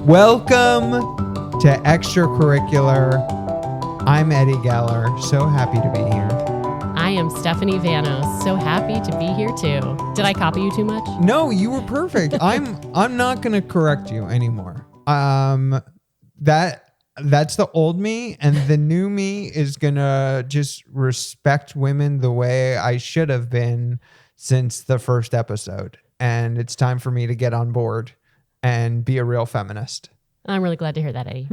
Welcome to Extracurricular. I'm Eddie Geller. So happy to be here. I am Stephanie Vanos. So happy to be here too. Did I copy you too much? No, you were perfect. I'm not going to correct you anymore. That's the old me, and the new me is going to just respect women the way I should have been since the first episode. And it's time for me to get on board and be a real feminist. I'm really glad to hear that, Eddie.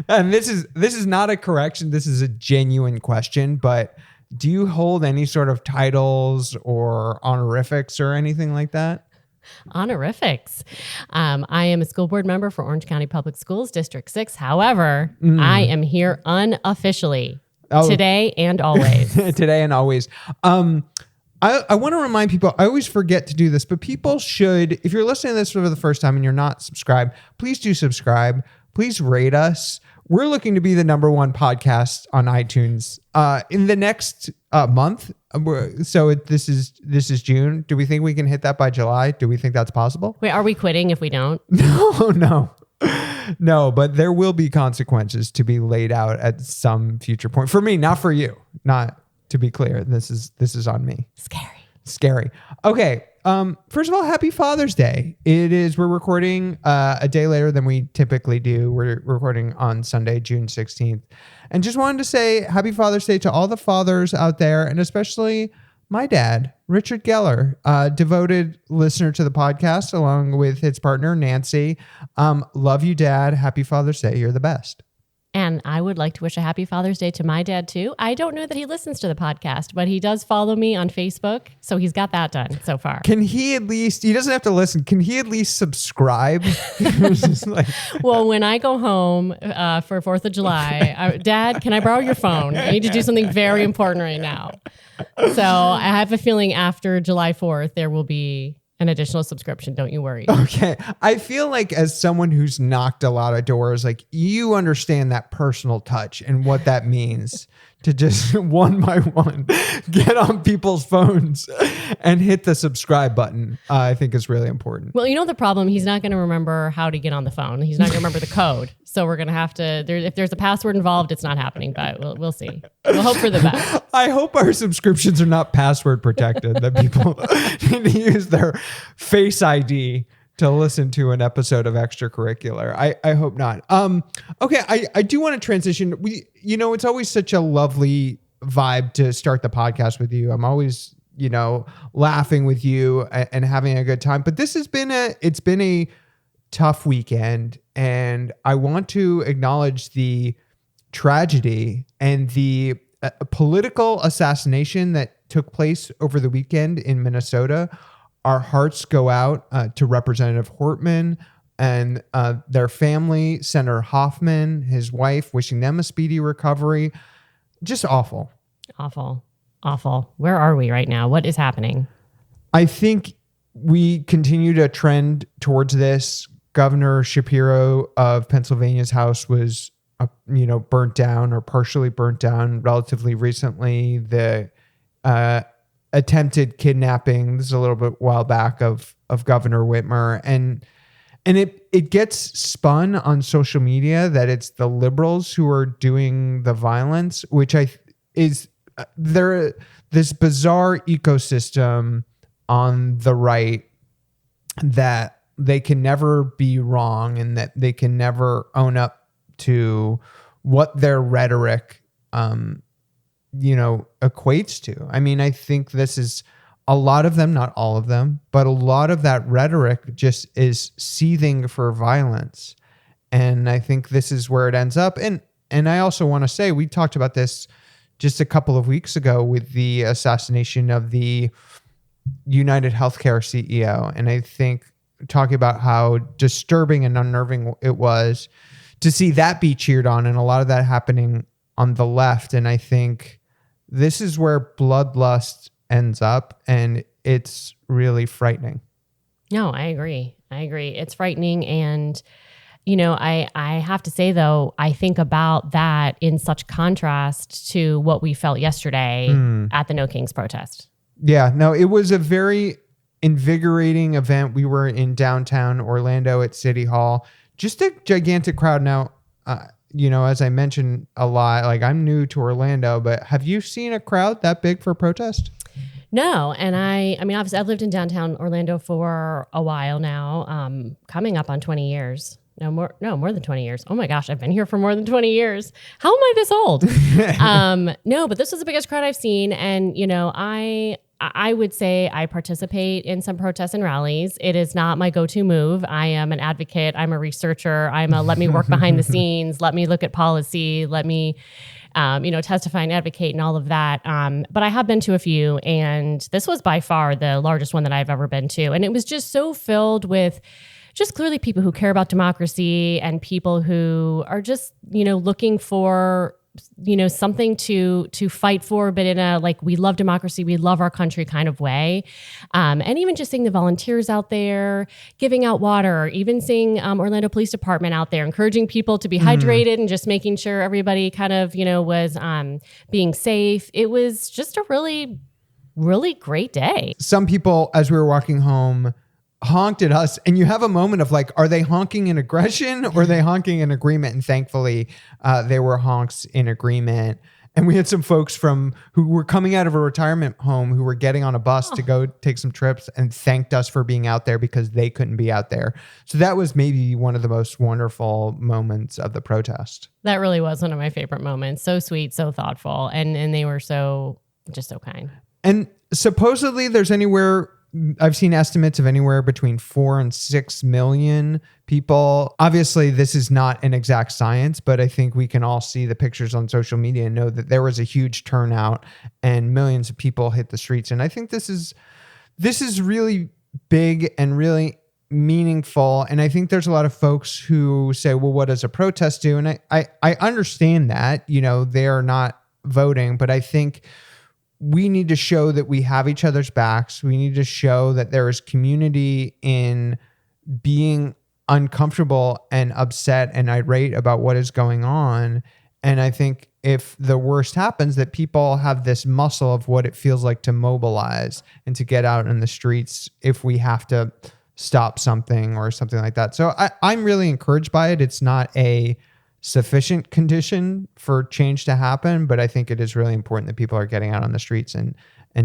And this is not a correction. This is a genuine question, but do you hold any sort of titles or honorifics or anything like that? Honorifics. I am a school board member for Orange County Public Schools, District 6. However, I am here unofficially today and always. Today and always. I want to remind people, I always forget to do this, but people should, if you're listening to this for the first time and you're not subscribed, please do subscribe. Please rate us. We're looking to be the #1 podcast on iTunes in the next month. So this is June. Do we think we can hit that by July? Do we think that's possible? Wait, are we quitting if we don't? No, but there will be consequences to be laid out at some future point. For me, not for you. Not to be clear. This is on me. Scary. Okay. First of all, happy Father's Day. We're recording a day later than we typically do. We're recording on Sunday, June 16th. And just wanted to say happy Father's Day to all the fathers out there, and especially my dad, Richard Geller, devoted listener to the podcast, along with his partner, Nancy. Love you, Dad. Happy Father's Day. You're the best. And I would like to wish a happy Father's Day to my dad too. I don't know that he listens to the podcast, but he does follow me on Facebook. So he's got that done so far. Can he at least, he doesn't have to listen, can he at least subscribe? Well, when I go home for 4th of July, Dad, can I borrow your phone? I need to do something very important right now. So I have a feeling after July 4th, there will be an additional subscription. Don't you worry. Okay. I feel like as someone who's knocked a lot of doors, like you understand that personal touch and what that means to just one by one get on people's phones and hit the subscribe button. I think is really important. Well, you know the problem, he's not going to remember how to get on the phone. He's not going to remember the code. So we're going to have to, if there's a password involved, it's not happening, but we'll see. We'll hope for the best. I hope our subscriptions are not password protected, that people need to use their Face ID to listen to an episode of Extracurricular. I hope not. Okay, I do want to transition. It's always such a lovely vibe to start the podcast with you. I'm always, laughing with you and having a good time. But this has been a tough weekend, and I want to acknowledge the tragedy and the political assassination that took place over the weekend in Minnesota. Our hearts go out to Representative Hortman and their family, Senator Hoffman, his wife, wishing them a speedy recovery. Just awful. Awful. Where are we right now? What is happening? I think we continue to trend towards this. Governor Shapiro of Pennsylvania's house was, burnt down or partially burnt down relatively recently. The attempted kidnapping, this is a little bit while back, of Governor Whitmer, and it gets spun on social media that it's the liberals who are doing the violence, which this bizarre ecosystem on the right that they can never be wrong and that they can never own up to what their rhetoric equates to. I mean, I think this is a lot of them, not all of them, but a lot of that rhetoric just is seething for violence. And I think this is where it ends up. And I also want to say, we talked about this just a couple of weeks ago with the assassination of the United Healthcare CEO. And I think talking about how disturbing and unnerving it was to see that be cheered on, and a lot of that happening on the left. And I think this is where bloodlust ends up, and it's really frightening. No, I agree. It's frightening. And, I have to say, though, I think about that in such contrast to what we felt yesterday at the No Kings protest. Yeah, no, it was a very invigorating event. We were in downtown Orlando at City Hall. Just a gigantic crowd. Now, as I mentioned a lot, like I'm new to Orlando, but have you seen a crowd that big for a protest? No. And I mean, obviously I've lived in downtown Orlando for a while now, coming up on 20 years. No, more than 20 years. Oh my gosh, I've been here for more than 20 years. How am I this old? No, but this was the biggest crowd I've seen. And, I would say I participate in some protests and rallies. It is not my go-to move. I am an advocate. I'm a researcher. Let me work behind the scenes. Let me look at policy. Let me, testify and advocate and all of that. But I have been to a few, and this was by far the largest one that I've ever been to. And it was just so filled with just clearly people who care about democracy and people who are just, looking for something to fight for, but in a we love democracy, we love our country kind of way. And even just seeing the volunteers out there giving out water, even seeing Orlando Police Department out there encouraging people to be hydrated and just making sure everybody kind of, was being safe. It was just a really, really great day. Some people, as we were walking home, honked at us, and you have a moment of are they honking in aggression or are they honking in agreement? And thankfully they were honks in agreement. And we had some folks who were coming out of a retirement home who were getting on a bus to go take some trips and thanked us for being out there because they couldn't be out there. So that was maybe one of the most wonderful moments of the protest. That really was one of my favorite moments. So sweet, so thoughtful. And they were so kind. And supposedly I've seen estimates of anywhere between 4 and 6 million people. Obviously, this is not an exact science, but I think we can all see the pictures on social media and know that there was a huge turnout and millions of people hit the streets. And I think this is really big and really meaningful. And I think there's a lot of folks who say, well, what does a protest do? And I understand that, they are not voting, but I think we need to show that we have each other's backs. We need to show that there is community in being uncomfortable and upset and irate about what is going on. And I think if the worst happens, that people have this muscle of what it feels like to mobilize and to get out in the streets if we have to stop something or something like that. So I'm really encouraged by it. It's not a sufficient condition for change to happen, but I think it is really important that people are getting out on the streets and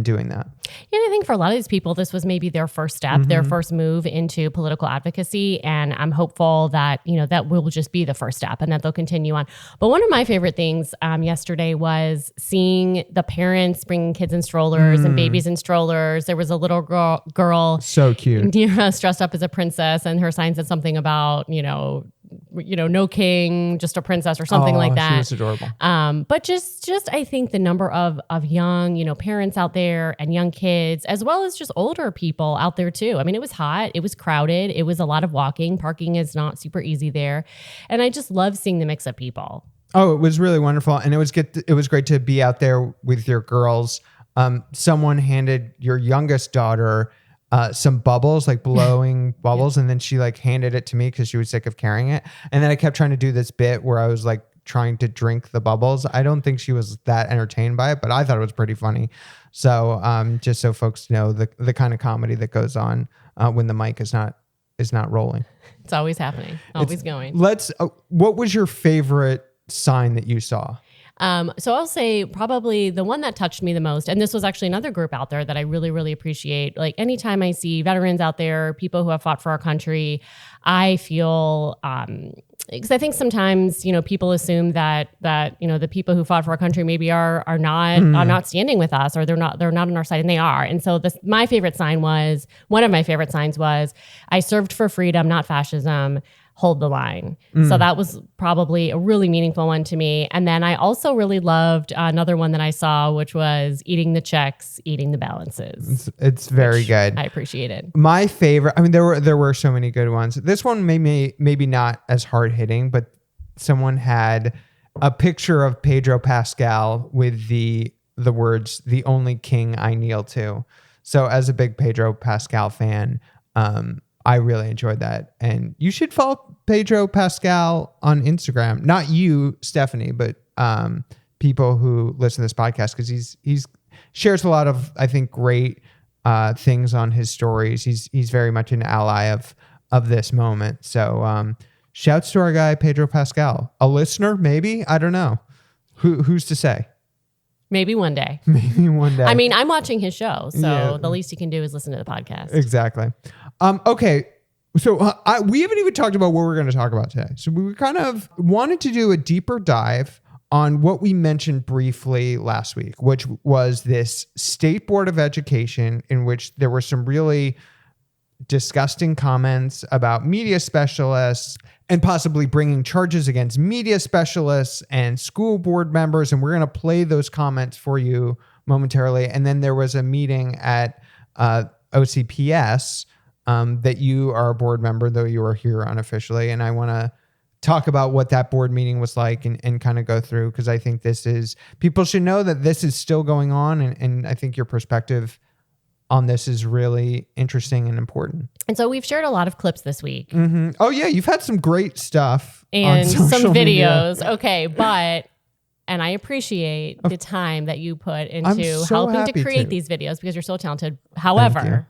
doing that. Yeah, I think for a lot of these people, this was maybe their first step, their first move into political advocacy. And I'm hopeful that, that will just be the first step and that they'll continue on. But one of my favorite things yesterday was seeing the parents bringing kids in strollers and babies in strollers. There was a little girl so cute near us dressed up as a princess, and her sign said something about, no king, just a princess or something like that. She was adorable. But just I think the number of young, parents out there and young kids, as well as just older people out there too. I mean, it was hot, it was crowded, it was a lot of walking. Parking is not super easy there. And I just love seeing the mix of people. Oh, it was really wonderful. And it was great to be out there with your girls. Someone handed your youngest daughter some bubbles, blowing bubbles. And then she handed it to me because she was sick of carrying it. And then I kept trying to do this bit where I was trying to drink the bubbles. I don't think she was that entertained by it, but I thought it was pretty funny. So just so folks know the kind of comedy that goes on when the mic is not rolling. It's always happening, always going. What was your favorite sign that you saw? So I'll say probably the one that touched me the most, and this was actually another group out there that I really, really appreciate. Anytime I see veterans out there, people who have fought for our country, I feel, because I think sometimes, people assume that the people who fought for our country maybe are not standing with us, or they're not on our side, and they are. And so one of my favorite signs was, I served for freedom, not fascism. Hold the line. So that was probably a really meaningful one to me. And then I also really loved another one that I saw, which was eating the checks, eating the balances. It's very good. I appreciate it. My favorite, I mean, there were so many good ones. This one maybe not as hard hitting, but someone had a picture of Pedro Pascal with the words, "The only king I kneel to." So as a big Pedro Pascal fan, I really enjoyed that. And you should follow Pedro Pascal on Instagram. Not you, Stephanie, but people who listen to this podcast, because he's shares a lot of, I think, great things on his stories. He's very much an ally of this moment. So shouts to our guy Pedro Pascal, a listener, maybe, I don't know. Who's to say? Maybe one day. Maybe one day. I mean, I'm watching his show, so the least you can do is listen to the podcast. Exactly. Okay. So we haven't even talked about what we're going to talk about today. So we kind of wanted to do a deeper dive on what we mentioned briefly last week, which was this State Board of Education, in which there were some really disgusting comments about media specialists and possibly bringing charges against media specialists and school board members. And we're going to play those comments for you momentarily. And then there was a meeting at OCPS that you are a board member, though you are here unofficially. And I want to talk about what that board meeting was like and kind of go through, because I think people should know that this is still going on. And I think your perspective on this is really interesting and important. And so we've shared a lot of clips this week. Mm-hmm. Oh yeah, you've had some great stuff and on social some videos. Media. Okay, and I appreciate the time that you put into so helping to create these videos, because you're so talented. However,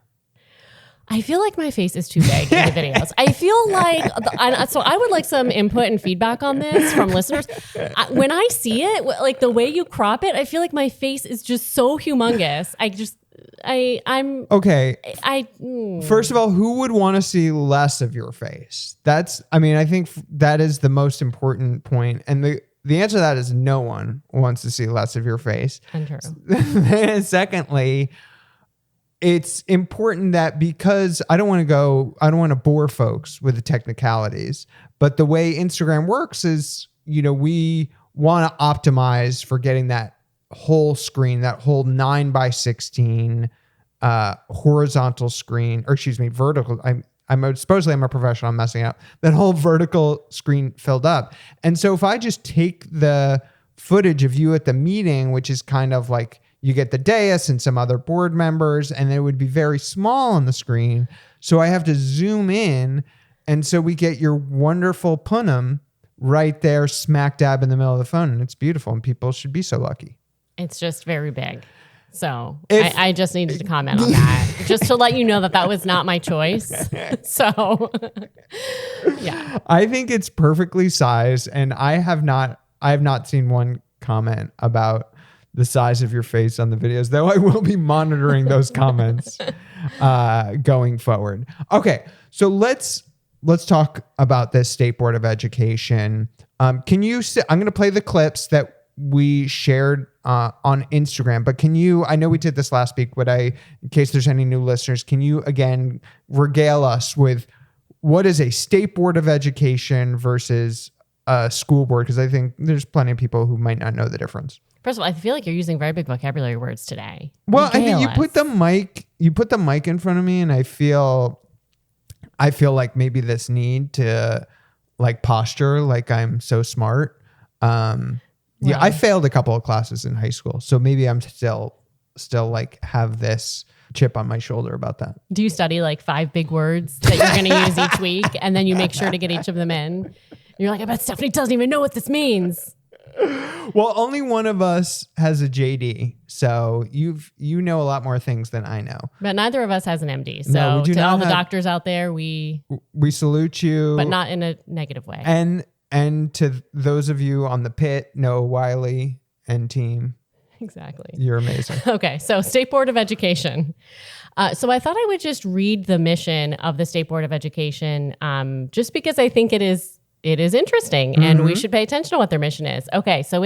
I feel like my face is too big in the videos. I feel like, so I would like some input and feedback on this from listeners. When I see it, like the way you crop it, I feel like my face is just so humongous. I'm okay. First of all, who would want to see less of your face? I think that is the most important point. And the answer to that is no one wants to see less of your face. Untrue. And secondly, it's important that, because I don't want to bore folks with the technicalities, but the way Instagram works is, we want to optimize for getting that whole screen, that whole 9:16 horizontal screen, or excuse me, vertical. I'm supposedly I'm a professional. I'm messing up. That whole vertical screen filled up. And so if I just take the footage of you at the meeting, which is kind of like, you get the dais and some other board members, and it would be very small on the screen. So I have to zoom in. And so we get your wonderful punum right there, smack dab in the middle of the phone. And it's beautiful. And people should be so lucky. It's just very big. So I just needed to comment on that, just to let you know that was not my choice. So yeah, I think it's perfectly sized. And I have not seen one comment about the size of your face on the videos, though I will be monitoring those comments going forward. Okay, so let's talk about this State Board of Education. I'm going to play the clips that we shared on Instagram, but I know we did this last week, but in case there's any new listeners, can you again regale us with what is a State Board of Education versus a school board? Because I think there's plenty of people who might not know the difference. First of all, I feel like you're using very big vocabulary words today. Well, I think you put the mic in front of me, and I feel like maybe this need to like posture like I'm so smart. Yeah, I failed a couple of classes in high school, so maybe I'm still like have this chip on my shoulder about that. Do you study like 5 big words that you're going to use each week, and then you make sure to get each of them in? You're like, I bet Stephanie doesn't even know what this means. Well, only one of us has a JD, so you know a lot more things than I know. But neither of us has an MD. So to all the doctors out there, we salute you, but not in a negative way. And to those of you on the pit, Noah Wiley and team. Exactly. You're amazing. Okay, so State Board of Education. So I thought I would just read the mission of the State Board of Education, just because I think it is interesting and we should pay attention to what their mission is. Okay, so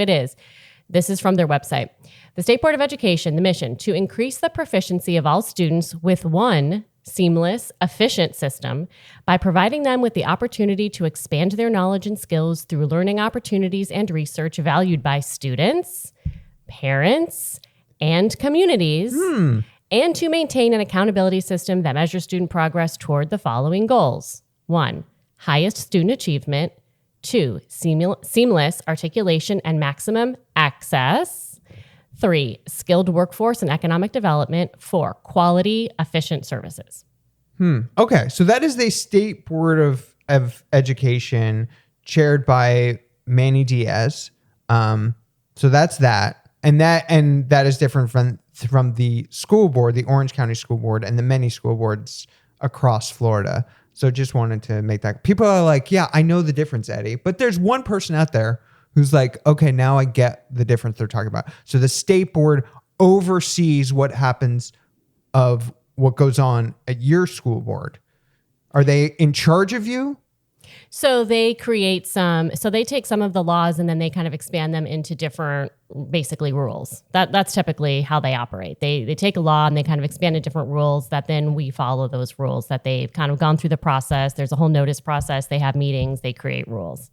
this is from their website. The State Board of Education, the mission, to increase the proficiency of all students with one seamless, efficient system by providing them with the opportunity to expand their knowledge and skills through learning opportunities and research valued by students, parents, and communities, and to maintain an accountability system that measures student progress toward the following goals. 1, highest student achievement. 2, seamless articulation and maximum access. 3, skilled workforce and economic development. 4, quality, efficient services. Okay, so that is the State Board of Education chaired by Manny Diaz. So that's that. And that is different from the school board, the Orange County School Board, and the many school boards across Florida. So just wanted to make that. People are like, yeah, I know the difference, Eddie. But there's one person out there who's like, okay, now I get the difference they're talking about. So the state board oversees what happens of what goes on at your school board. Are they in charge of you? So they take some of the laws and then they kind of expand them into different, basically, rules. That's typically how they operate. They take a law and they kind of expand to different rules that then we follow those rules that they've kind of gone through the process. There's a whole notice process. They have meetings. They create rules.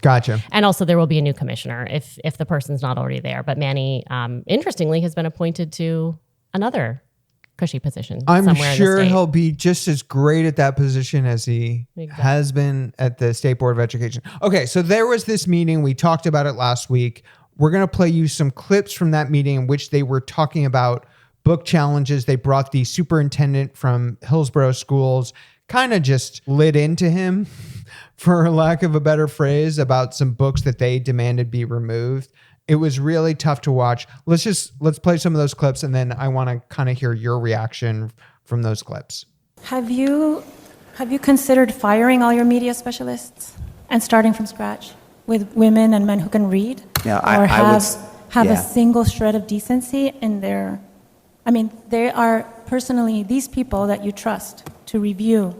Gotcha. And also there will be a new commissioner if the person's not already there. But Manny, interestingly, has been appointed to another cushy position. I'm sure he'll be just as great at that position as he Exactly. has been at the State Board of Education. Okay, so there was this meeting. We talked about it last week. We're going to play you some clips from that meeting in which they were talking about book challenges. They brought the superintendent from Hillsborough Schools, kind of just lit into him, for lack of a better phrase, about some books that they demanded be removed. It was really tough to watch. Let's play some of those clips, and then I want to kind of hear your reaction from those clips. Have you considered firing all your media specialists and starting from scratch with women and men who can read? Yeah, or have yeah. a single shred of decency in their? I mean, they are personally these people that you trust to review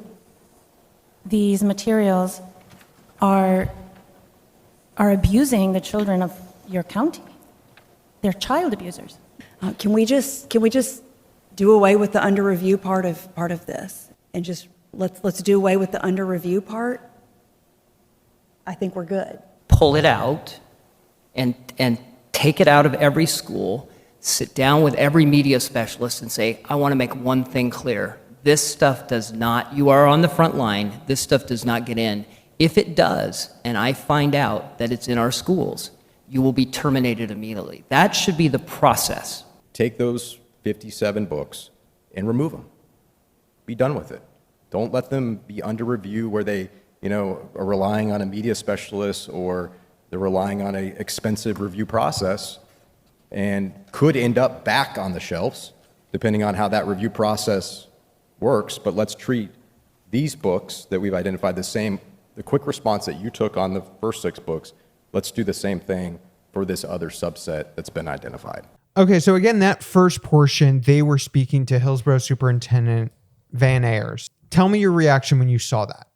these materials are abusing the children of your county. They're child abusers. Can we just do away with the under review part of this, and just let's do away with the under review part? I think we're good. Pull it out and take it out of every school, sit down with every media specialist and say, I want to make one thing clear. This stuff does not, you are on the front line, this stuff does not get in. If it does, and I find out that it's in our schools, you will be terminated immediately. That should be the process. Take those 57 books and remove them. Be done with it. Don't let them be under review where they, are relying on a media specialist or they're relying on an expensive review process and could end up back on the shelves, depending on how that review process works. But let's treat these books that we've identified the quick response that you took on the first 6 books. Let's do the same thing for this other subset that's been identified. Okay, so again, that first portion, they were speaking to Hillsborough Superintendent Van Ayers. Tell me your reaction when you saw that.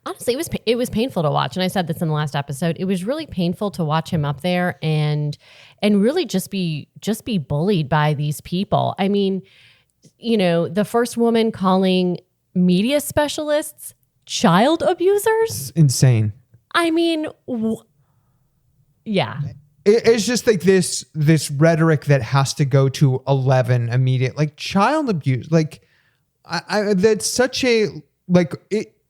Honestly, it was painful to watch, and I said this in the last episode. It was really painful to watch him up there and really just be bullied by these people. I mean, the first woman calling media specialists child abusers. It's insane. I mean, yeah. It's just like this rhetoric that has to go to 11 immediate, like child abuse. Like that's such a, like,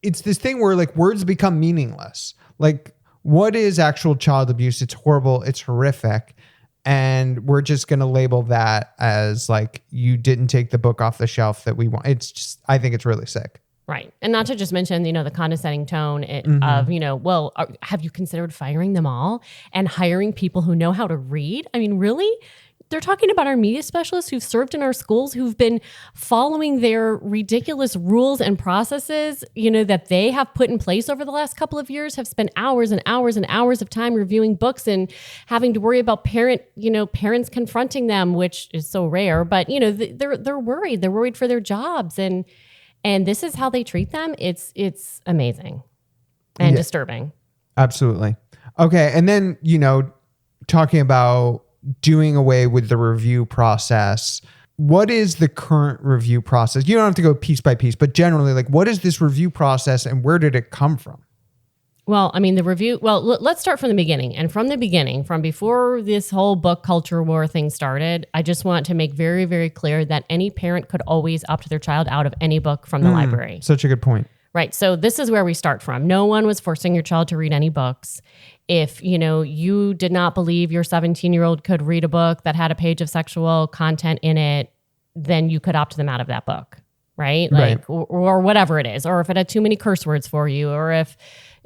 it's this thing where like words become meaningless. Like, what is actual child abuse? It's horrible. It's horrific. And we're just going to label that as like, you didn't take the book off the shelf that we want. It's just, I think it's really sick. Right. And not to just mention, the condescending tone of, have you considered firing them all and hiring people who know how to read? I mean, really? They're talking about our media specialists who've served in our schools, who've been following their ridiculous rules and processes, that they have put in place over the last couple of years, have spent hours and hours and hours of time reviewing books and having to worry about parents confronting them, which is so rare. But, they're worried. They're worried for their jobs. And this is how they treat them. It's amazing and disturbing. Absolutely. Okay. And then, talking about doing away with the review process, what is the current review process? You don't have to go piece by piece, but generally, like, what is this review process and where did it come from? Well, I mean, let's start from the beginning. And from the beginning, from before this whole book culture war thing started, I just want to make very, very clear that any parent could always opt their child out of any book from the library. Such a good point. Right. So this is where we start from. No one was forcing your child to read any books. If, you did not believe your 17-year-old could read a book that had a page of sexual content in it, then you could opt them out of that book. Right. Like, or whatever it is. Or if it had too many curse words for you, or if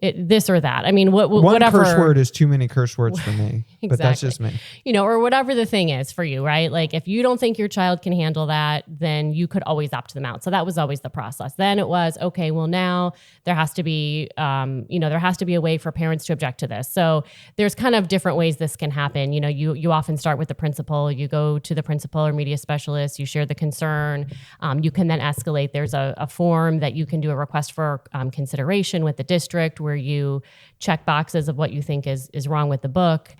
this or that. I mean, One whatever. curse word is too many curse words for me, but that's just me. Or whatever the thing is for you, right? Like if you don't think your child can handle that, then you could always opt them out. So that was always the process. Then it was, okay, well now there has to be, there has to be a way for parents to object to this. So there's kind of different ways this can happen. You often start with the principal, you go to the principal or media specialist, you share the concern. You can then escalate. There's a form that you can do a request for consideration with the district where you check boxes of what you think is wrong with the book,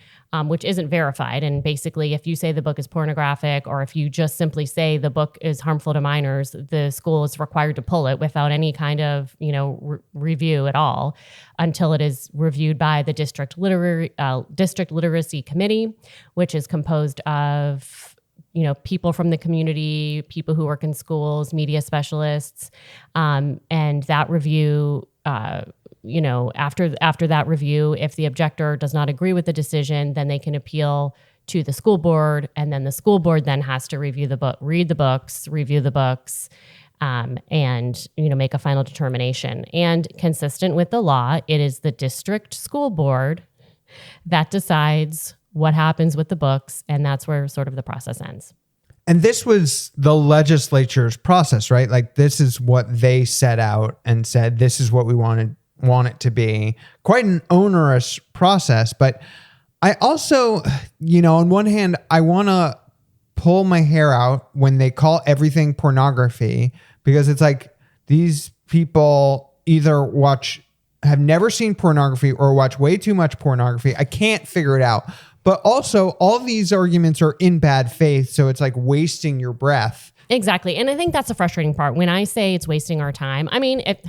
which isn't verified. And basically, if you say the book is pornographic, or if you just simply say the book is harmful to minors, the school is required to pull it without any kind of, review at all until it is reviewed by the district literacy committee, which is composed of people from the community, people who work in schools, media specialists, and that review, after that review, if the objector does not agree with the decision, then they can appeal to the school board, and then the school board then has to review the book, read the books, review the books, and make a final determination. And consistent with the law, it is the district school board that decides what happens with the books, and that's where sort of the process ends. And this was the legislature's process, right? Like this is what they set out and said, this is what we want it to be. Quite an onerous process. But I also, on one hand, I want to pull my hair out when they call everything pornography, because it's like these people either have never seen pornography or watch way too much pornography. I can't figure it out. But also, all these arguments are in bad faith, so it's like wasting your breath. Exactly, and I think that's the frustrating part. When I say it's wasting our time, I mean, if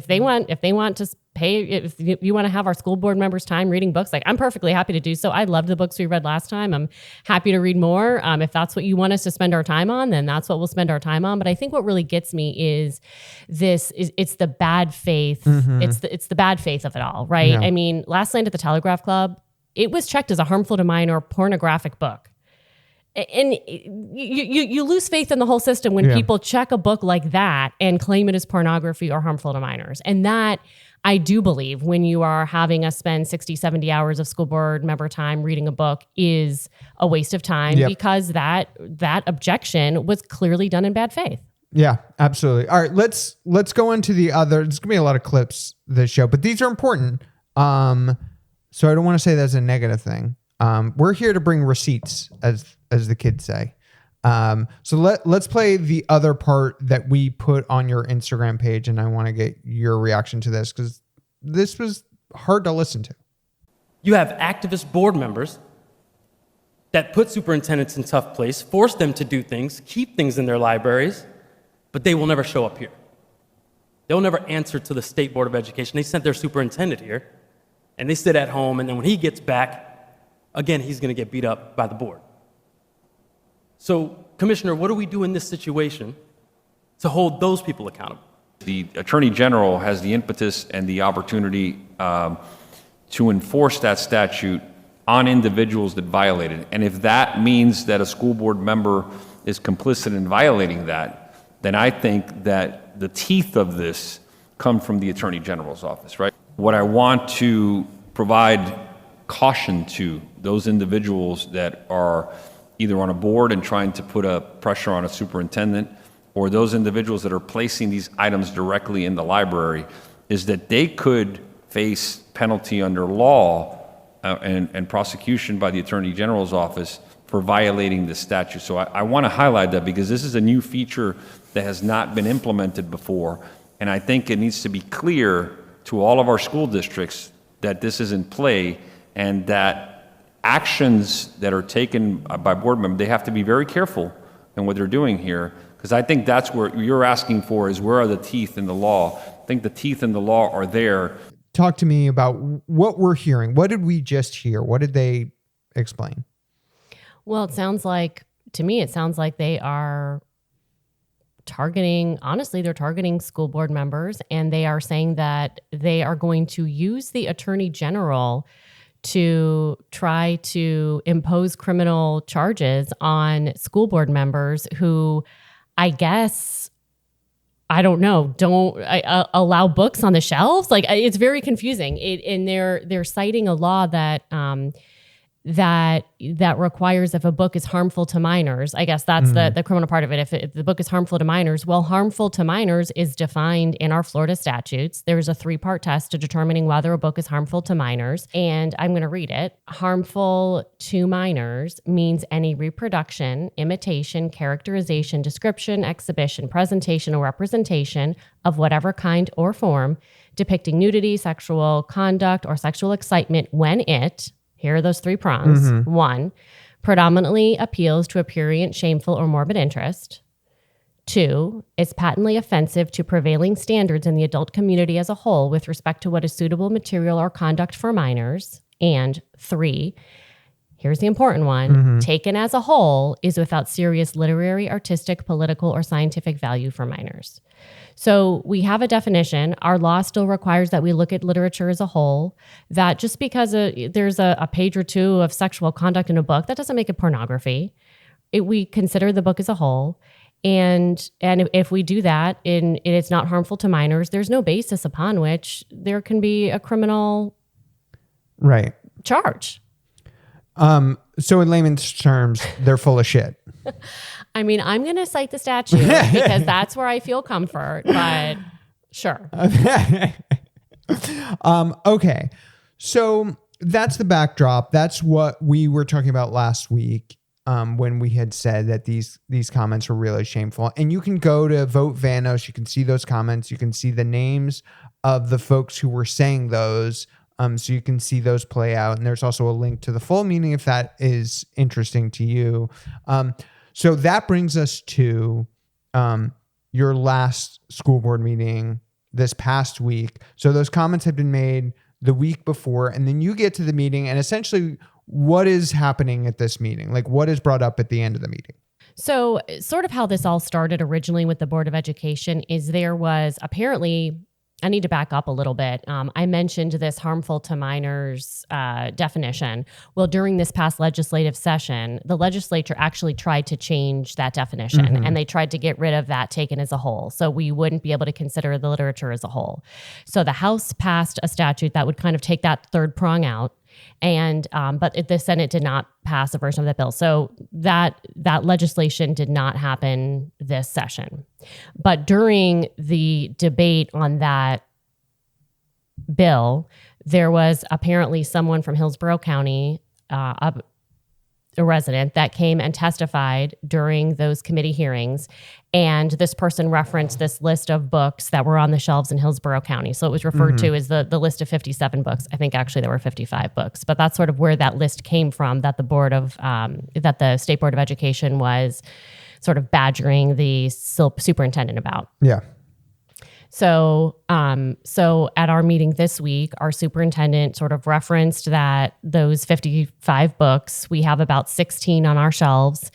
they want to pay, if you want to have our school board members' time reading books, like I'm perfectly happy to do so. I loved the books we read last time. I'm happy to read more. If that's what you want us to spend our time on, then that's what we'll spend our time on. But I think what really gets me is it's the bad faith. Mm-hmm. It's the bad faith of it all, right? Yeah. I mean, Last Night at the Telegraph Club, it was checked as a harmful to minor pornographic book. And you lose faith in the whole system when people check a book like that and claim it as pornography or harmful to minors. And that, I do believe, when you are having us spend 60, 70 hours of school board member time reading a book, is a waste of time because that objection was clearly done in bad faith. Yeah, absolutely. All right, let's go into the other. There's going to be a lot of clips this show, but these are important. So I don't want to say that's a negative thing. We're here to bring receipts, as the kids say. So let's play the other part that we put on your Instagram page, and I want to get your reaction to this because this was hard to listen to. You have activist board members that put superintendents in tough place, force them to do things, keep things in their libraries, but they will never show up here. They'll never answer to the State Board of Education. They sent their superintendent here, and they sit at home, and then when he gets back, again, he's going to get beat up by the board. So, Commissioner, what do we do in this situation to hold those people accountable? The Attorney General has the impetus and the opportunity to enforce that statute on individuals that violate it. And if that means that a school board member is complicit in violating that, then I think that the teeth of this come from the Attorney General's office, right? What I want to provide caution to those individuals that are either on a board and trying to put a pressure on a superintendent, or those individuals that are placing these items directly in the library, is that they could face penalty under law and prosecution by the Attorney General's office for violating the statute. So I want to highlight that because this is a new feature that has not been implemented before, and I think it needs to be clear to all of our school districts that this is in play, and that actions that are taken by board members, they have to be very careful in what they're doing here, because I think that's where you're asking for is where are the teeth in the law. I think the teeth in the law are there. Talk to me about what we're hearing. What did we just hear? What did they explain? Well, it sounds like they are targeting, honestly, they're targeting school board members, and they are saying that they are going to use the Attorney General to try to impose criminal charges on school board members who, I guess, I don't know, don't allow books on the shelves. Like it's very confusing. And they're citing a law that that requires if a book is harmful to minors. I guess that's the criminal part of it. If the book is harmful to minors, well, harmful to minors is defined in our Florida statutes. There's a 3-part test to determining whether a book is harmful to minors. And I'm going to read it. Harmful to minors means any reproduction, imitation, characterization, description, exhibition, presentation, or representation of whatever kind or form depicting nudity, sexual conduct, or sexual excitement when it, here are those 3 prongs. 1, predominantly appeals to a prurient, shameful, or morbid interest. 2, is patently offensive to prevailing standards in the adult community as a whole with respect to what is suitable material or conduct for minors. And 3, here's the important one, taken as a whole, is without serious literary, artistic, political, or scientific value for minors. So we have a definition. Our law still requires that we look at literature as a whole, that just because there's a page or 2 of sexual conduct in a book, that doesn't make it pornography. We consider the book as a whole. And if we do that and it's not harmful to minors, there's no basis upon which there can be a criminal charge. So in layman's terms, they're full of shit. I mean, I'm going to cite the statute because that's where I feel comfort, but sure. Okay. So that's the backdrop. That's what we were talking about last week when we had said that these comments were really shameful. And you can go to Vote Vanos. You can see those comments. You can see the names of the folks who were saying those. So you can see those play out. And there's also a link to the full meeting if that is interesting to you. So that brings us to your last school board meeting this past week. So those comments have been made the week before, and then you get to the meeting, and essentially what is happening at this meeting? Like what is brought up at the end of the meeting? So sort of how this all started originally with the Board of Education is there was apparently, I need to back up a little bit. I mentioned this harmful to minors definition. Well, during this past legislative session, the legislature actually tried to change that definition and they tried to get rid of that taken as a whole. So we wouldn't be able to consider the literature as a whole. So the House passed a statute that would kind of take that 3rd prong out. And but the Senate did not pass a version of that bill. So that legislation did not happen this session. But during the debate on that bill, there was apparently someone from Hillsborough County, a resident, that came and testified during those committee hearings. And this person referenced this list of books that were on the shelves in Hillsborough County. So it was referred to as the list of 57 books. I think actually there were 55 books, but that's sort of where that list came from, that that the State Board of Education was sort of badgering the superintendent about. Yeah. So at our meeting this week, our superintendent sort of referenced that those 55 books, we have about 16 on our shelves.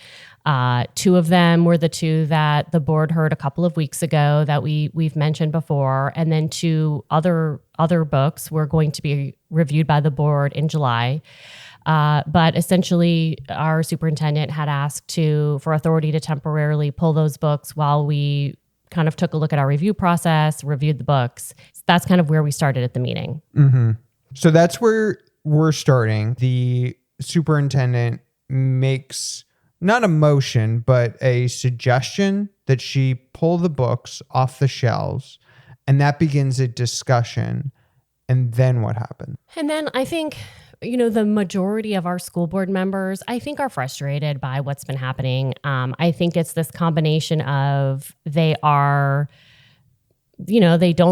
2 of them were the 2 that the board heard a couple of weeks ago that we've mentioned before. And then 2 other books were going to be reviewed by the board in July. But essentially our superintendent had asked for authority to temporarily pull those books while we kind of took a look at our review process, reviewed the books. So that's kind of where we started at the meeting. So that's where we're starting. The superintendent makes not a motion, but a suggestion that she pull the books off the shelves, and that begins a discussion. And then what happened? And then I think, the majority of our school board members, I think, are frustrated by what's been happening. I think it's this combination of they don't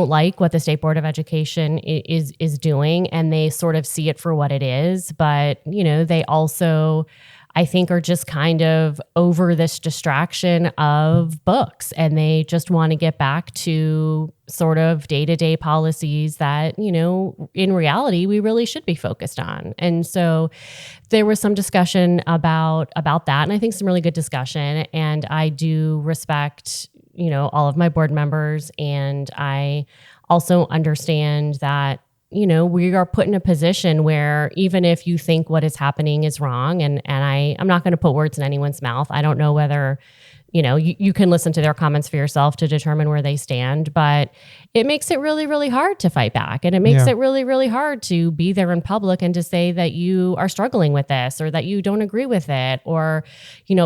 like what the State Board of Education is doing, and they sort of see it for what it is. But, they also, I think, are just kind of over this distraction of books, and they just want to get back to sort of day-to-day policies that, in reality, we really should be focused on. And so there was some discussion about that, and I think some really good discussion. And I do respect, all of my board members, and I also understand that we are put in a position where even if you think what is happening is wrong, and I'm not going to put words in anyone's mouth. I don't know whether you can listen to their comments for yourself to determine where they stand, but it makes it really, really hard to fight back. And it makes it really, really hard to be there in public and to say that you are struggling with this or that you don't agree with it or,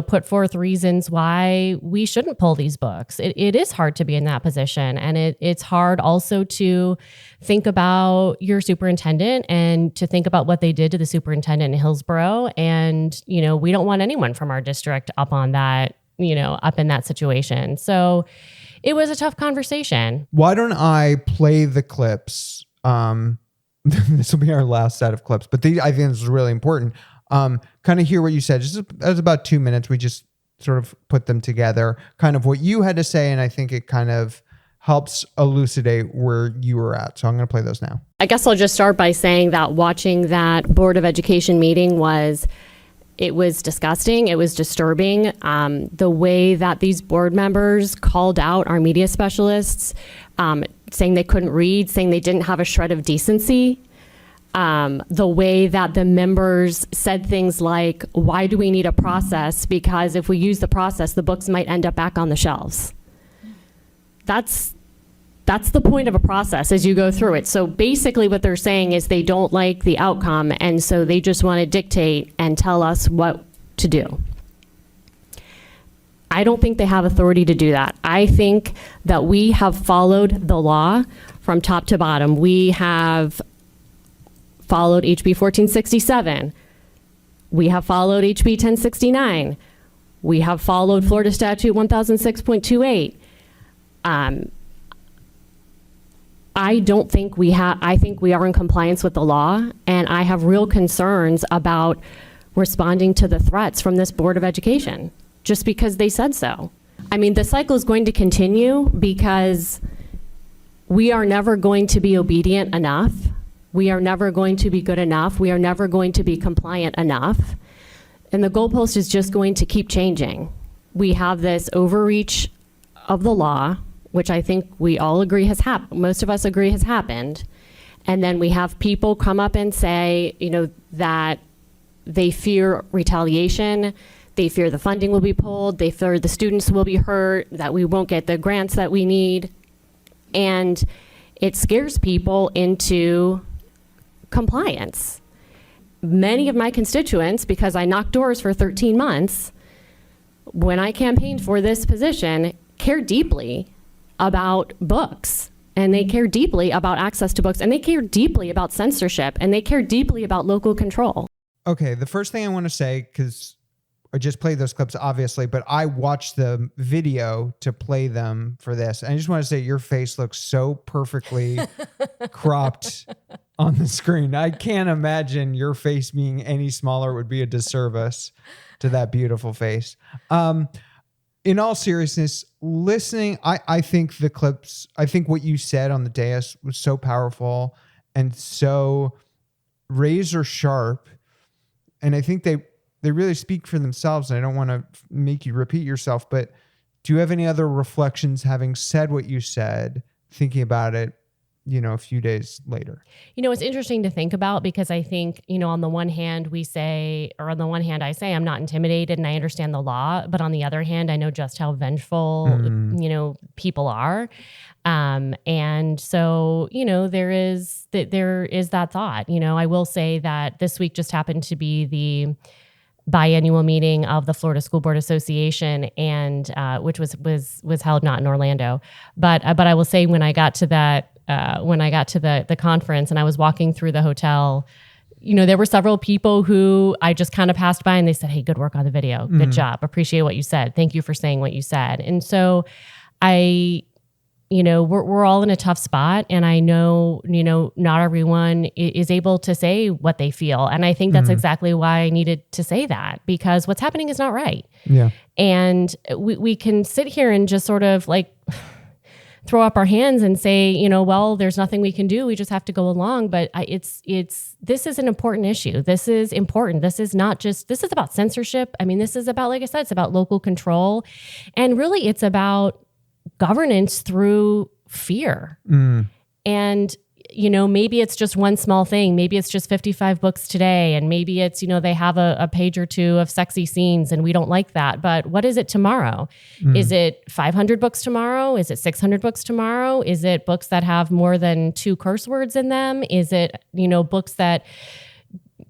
put forth reasons why we shouldn't pull these books. It is hard to be in that position. And it's hard also to think about your superintendent and to think about what they did to the superintendent in Hillsborough. And, we don't want anyone from our district up on that, up in that situation. So it was a tough conversation. Why don't I play the clips? This will be our last set of clips, but I think this is really important. Kind of hear what you said. That was about 2 minutes. We just sort of put them together, kind of what you had to say. And I think it kind of helps elucidate where you were at. So I'm going to play those now. I guess I'll just start by saying that watching that Board of Education meeting was disgusting. It was disturbing. The way that these board members called out our media specialists, saying they couldn't read, saying they didn't have a shred of decency. The way that the members said things like, why do we need a process? Because if we use the process, the books might end up back on the shelves. That's the point of a process as you go through it. So basically what they're saying is they don't like the outcome, and so they just want to dictate and tell us what to do. I don't think they have authority to do that. I think that we have followed the law from top to bottom. We have followed HB 1467. We have followed HB 1069. We have followed Florida Statute 1006.28. I don't think I think we are in compliance with the law, and I have real concerns about responding to the threats from this Board of Education, just because they said so. I mean, the cycle is going to continue because we are never going to be obedient enough. We are never going to be good enough. We are never going to be compliant enough. And the goalpost is just going to keep changing. We have this overreach of the law, which I think we all agree has happened. Most of us agree has happened. And then we have people come up and say, that they fear retaliation, they fear the funding will be pulled, they fear the students will be hurt, that we won't get the grants that we need. And it scares people into compliance. Many of my constituents, because I knocked doors for 13 months, when I campaigned for this position, care deeply about books, and they care deeply about access to books, and they care deeply about censorship, and they care deeply about local control. Okay, the first thing I want to say, because I just played those clips, obviously, but I watched the video to play them for this. And I just want to say your face looks so perfectly cropped on the screen. I can't imagine your face being any smaller. It would be a disservice to that beautiful face. In all seriousness, listening, I think the clips, I think what you said on the dais was so powerful and so razor sharp. And I think they really speak for themselves. And I don't want to make you repeat yourself, but do you have any other reflections having said what you said, thinking about it, a few days later? It's interesting to think about because I think, on the one hand I say, I'm not intimidated and I understand the law, but on the other hand, I know just how vengeful, people are. And so, there is that thought. I will say that this week just happened to be the biannual meeting of the Florida School Board Association, and which was held not in Orlando, but I will say when I got to the conference and I was walking through the hotel, there were several people who I just kind of passed by and they said, "Hey, good work on the video. Good job. Appreciate what you said. Thank you for saying what you said." And so we're all in a tough spot, and I know, not everyone is able to say what they feel. And I think that's exactly why I needed to say that, because what's happening is not right. Yeah. And we can sit here and just sort of throw up our hands and say, well, there's nothing we can do. We just have to go along. But this is an important issue. This is important. This is about censorship. I mean, this is about, like I said, it's about local control. And really it's about governance through fear. And maybe it's just one small thing. Maybe it's just 55 books today. And maybe it's, they have a page or two of sexy scenes and we don't like that. But what is it tomorrow? Is it 500 books tomorrow? Is it 600 books tomorrow? Is it books that have more than 2 curse words in them? Is it, books that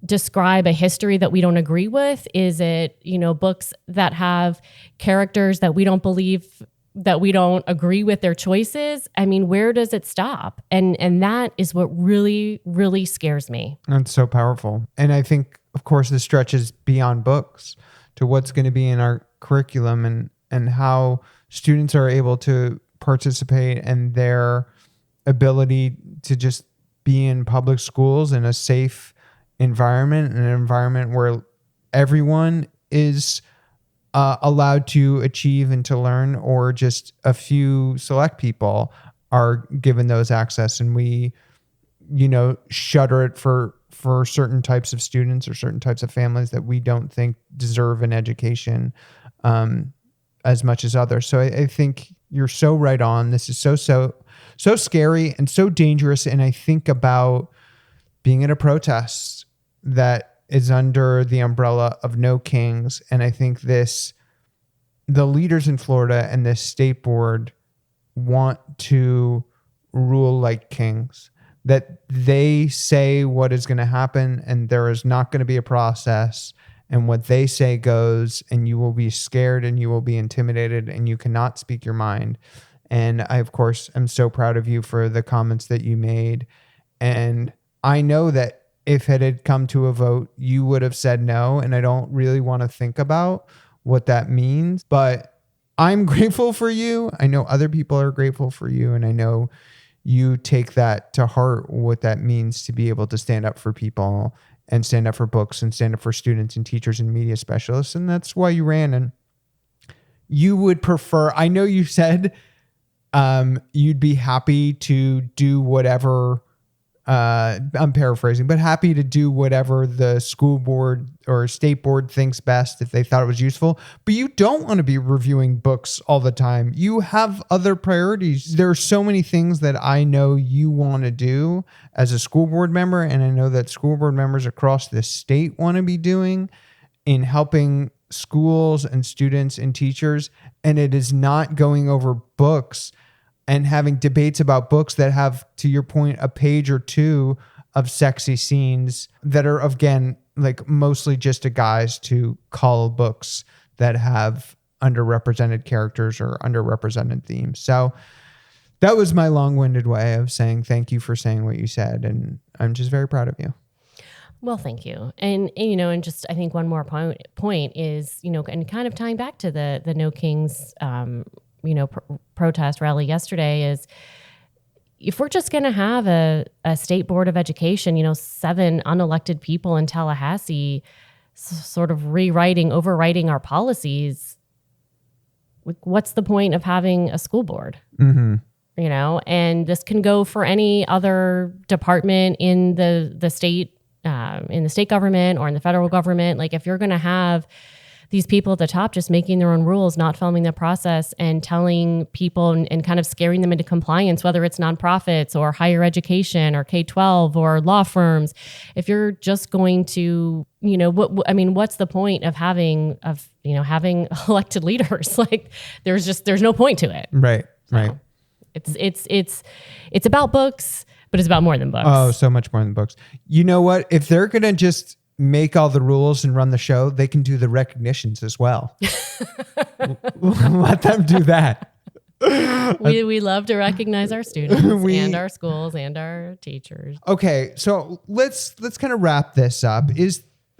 describe a history that we don't agree with? Is it, books that have characters that we don't believe, that we don't agree with their choices? I mean, where does it stop? And that is what really, really scares me. That's so powerful. And I think, of course, this stretches beyond books to what's going to be in our curriculum and how students are able to participate and their ability to just be in public schools in a safe environment, an environment where everyone is allowed to achieve and to learn, or just a few select people are given those access, and we, shutter it for certain types of students or certain types of families that we don't think deserve an education as much as others. So I think you're so right on. This is so scary and so dangerous. And I think about being at a protest that is under the umbrella of No Kings. And I think the leaders in Florida and this state board want to rule like kings, that they say what is going to happen and there is not going to be a process, and what they say goes, and you will be scared and you will be intimidated and you cannot speak your mind. And I, of course, am so proud of you for the comments that you made. And I know that if it had come to a vote, you would have said no. And I don't really want to think about what that means, but I'm grateful for you. I know other people are grateful for you. And I know you take that to heart, what that means to be able to stand up for people and stand up for books and stand up for students and teachers and media specialists. And that's why you ran. And you would prefer, I know you said you'd be happy to do whatever, I'm paraphrasing, but happy to do whatever the school board or state board thinks best if they thought it was useful. But you don't want to be reviewing books all the time. You have other priorities. There are so many things that I know you want to do as a school board member, and I know that school board members across the state want to be doing in helping schools and students and teachers. And it is not going over books and having debates about books that have, to your point, a page or two of sexy scenes that are, again, like mostly just a guise to call books that have underrepresented characters or underrepresented themes. So that was my long-winded way of saying thank you for saying what you said. And I'm just very proud of you. Well, thank you. And just, I think one more point is, and kind of tying back to the No Kings, protest rally yesterday, is if we're just going to have a state board of education, 7 unelected people in Tallahassee sort of overwriting our policies, what's the point of having a school board? Mm-hmm. And this can go for any other department in the state, in the state government or in the federal government. Like, if you're going to have these people at the top just making their own rules, not following the process, and telling people and kind of scaring them into compliance, whether it's nonprofits or higher education or K-12 or law firms, if you're just going to, what's the point of having elected leaders? Like, there's no point to it. Right. So right. It's about books, but it's about more than books. Oh, so much more than books. You know what? If they're going to just make all the rules and run the show, they can do the recognitions as well. Let them do that. We love to recognize our students and our schools and our teachers. Okay, so let's kind of wrap this up.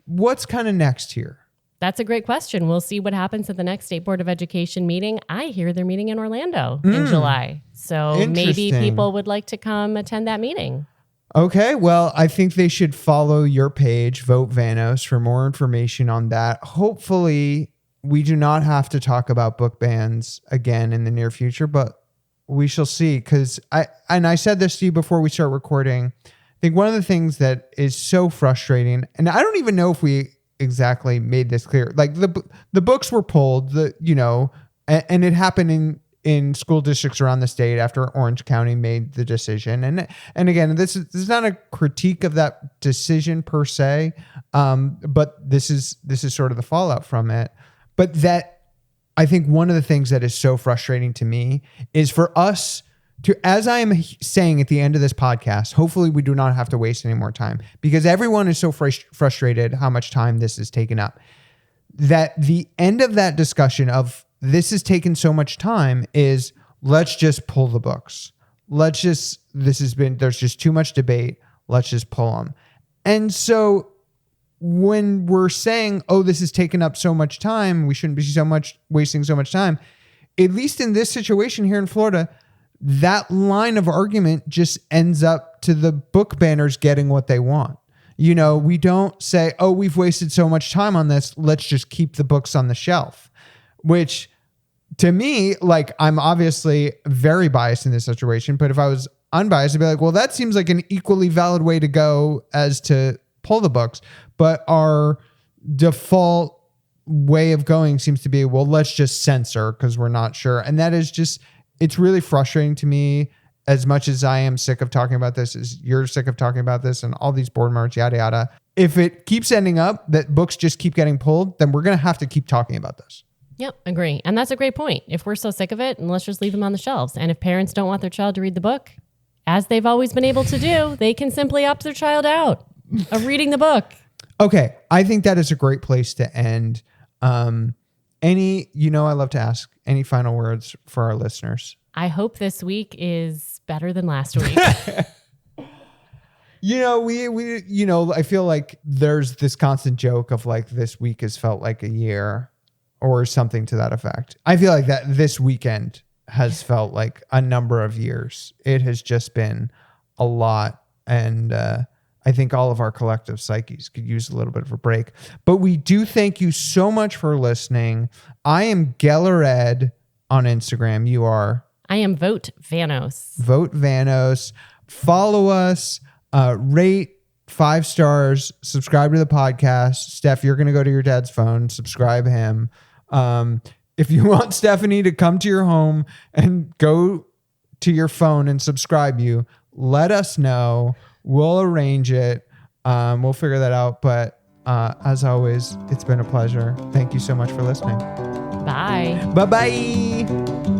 What's kind of next here? That's a great question. We'll see what happens at the next State Board of Education meeting. I hear they're meeting in Orlando in July. So maybe people would like to come attend that meeting. Okay, well, I think they should follow your page, Vote Vanos, for more information on that. Hopefully, we do not have to talk about book bans again in the near future, but we shall see. Because I said this to you before we start recording, I think one of the things that is so frustrating, and I don't even know if we exactly made this clear, like the books were pulled, and it happened in school districts around the state after Orange County made the decision. And again, this is not a critique of that decision per se, but this is sort of the fallout from it. But that, I think one of the things that is so frustrating to me is for us to, as I am saying at the end of this podcast, hopefully we do not have to waste any more time, because everyone is so frustrated how much time this has taken up, that the end of that discussion of this has taken so much time is, let's just pull the books. There's just too much debate. Let's just pull them. And so when we're saying, oh, this has taken up so much time, we shouldn't be wasting so much time, at least in this situation here in Florida, that line of argument just ends up to the book banners getting what they want. We don't say, oh, we've wasted so much time on this, let's just keep the books on the shelf, which to me, like, I'm obviously very biased in this situation, but if I was unbiased, I'd be like, well, that seems like an equally valid way to go as to pull the books. But our default way of going seems to be, well, let's just censor because we're not sure. And that is just, it's really frustrating to me. As much as I am sick of talking about this, as you're sick of talking about this and all these board members, yada, yada. If it keeps ending up that books just keep getting pulled, then we're going to have to keep talking about this. Yep, agree. And that's a great point. If we're so sick of it, and let's just leave them on the shelves. And if parents don't want their child to read the book, as they've always been able to do, they can simply opt their child out of reading the book. Okay, I think that is a great place to end. I love to ask any final words for our listeners. I hope this week is better than last week. I feel like there's this constant joke of like, this week has felt like a year or something to that effect. I feel like that this weekend has felt like a number of years. It has just been a lot. And I think all of our collective psyches could use a little bit of a break. But we do thank you so much for listening. I am Geller Ed on Instagram. You are? I am Vote Vanos. Vote Vanos. Follow us, rate 5 stars, subscribe to the podcast. Steph, you're going to go to your dad's phone, subscribe him. If you want Stephanie to come to your home and go to your phone and subscribe you, let us know. We'll arrange it. We'll figure that out. But as always, it's been a pleasure. Thank you so much for listening. Bye. Bye-bye.